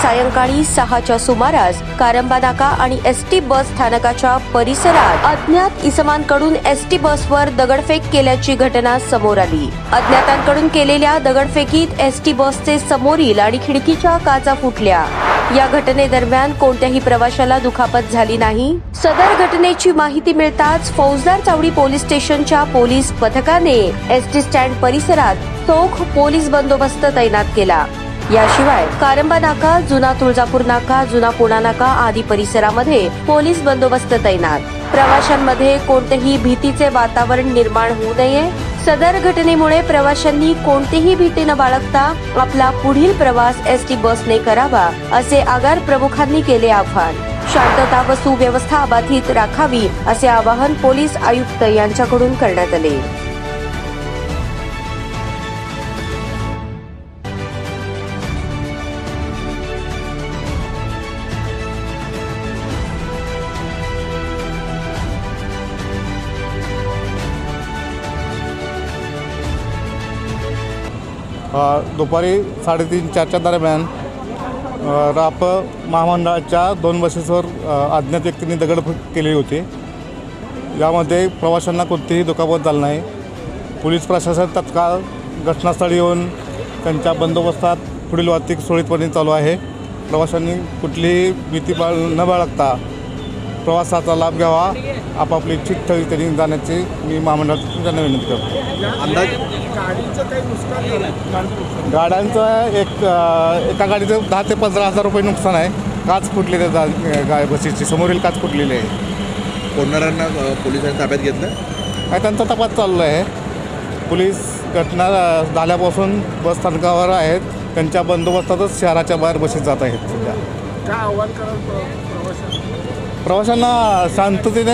सायंकाळी 6च्या सुमारास कारंबा नाका आणि एसटी बस स्थानकाच्या परिसरात अज्ञात इसमांकडून एसटी बसवर दगडफेक केल्याची घटना समोर आली। अज्ञातांकडून केलेल्या दगडफेकीत एसटी बसचे समोरील आणि खिडकीच्या काचा फुटल्या। या घटनेदरम्यान कोणत्याही प्रवाशाला दुखापत झाली नाही। सदर घटनेची माहिती मिळताच फौजदार चावडी पोलीस स्टेशनच्या पोलीस पथकाने एसटी स्टँड परिसरात चोख पोलीस बंदोबस्त तैनात केला। याशिवाय कारंबा नाका, जुना तुळजापूर नाका, जुना पुणा नाका आदी परिसरामध्ये पोलीस बंदोबस्त तैनात। प्रवाशांमध्ये कोणतेही भीतीचे वातावरण निर्माण होऊ नये। सदर घटनेमुळे प्रवाशांनी कोणतीही भीती न बाळगता आपला पुढील प्रवास एसटी बसने करावा, असे आगार प्रमुखांनी केले आवाहन। शांतता व सुव्यवस्था अबाधित राखावी, असे आवाहन पोलीस आयुक्त यांच्याकडून करण्यात आले। दुपारी 3:30-4च्या दरम्यान राप महामंडळाच्या 2 बसेसवर अज्ञात व्यक्तींनी दगडफेक केली होती। यामध्ये प्रवाशांना कोणतीही दुखापत झाली नाही। पोलीस प्रशासन तत्काळ घटनास्थळी येऊन त्यांच्या बंदोबस्तात पुढील वाहतूक सुरळीतपणे चालू आहे। प्रवाशांनी कुठलीही भीती न बाळगता प्रवासाचा लाभ घ्यावा, आपापली इच्छित स्थळी त्यांनी जाण्याची मी महामंडळात त्यांना विनंती करतो। अंदाज गाडीचं काही नुकसान झालं? गाड्यांचं एका गाडीचं 10,000 ते 15,000 रुपये नुकसान आहे। काच फुटलेले बसेसची समोरील काच फुटलेली आहे। कोणाऱ्यांना पोलिसांनी ताब्यात घेतलं काय त्यांचा तपास चालू आहे। पोलीस घटना झाल्यापासून बस स्थानकावर आहेत, त्यांच्या बंदोबस्तातच शहराच्या बाहेर बसेस जात आहेत। सध्या काय आव्हान कराल प्रवाशांना शांततेने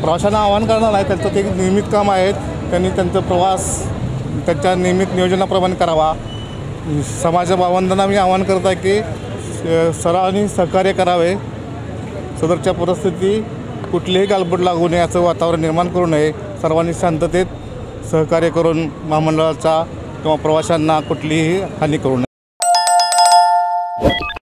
प्रवाशांना आवाहन करणार नाही, त्यांचं ते नियमित काम आहेत। त्यांनी त्यांचा प्रवास त्यांच्या नियमित नियोजनाप्रमाणे करावा। समाज बांधवांना मी आवाहन करत आहे की सर्वांनी सहकार्य करावे। सदरच्या परिस्थिती कुठलीही गालबोट लागू नये असं वातावरण निर्माण करू नये। सर्वांनी शांततेत सहकार्य करून महामंडळाचा किंवा प्रवाशांना कुठलीही हानी करू नये।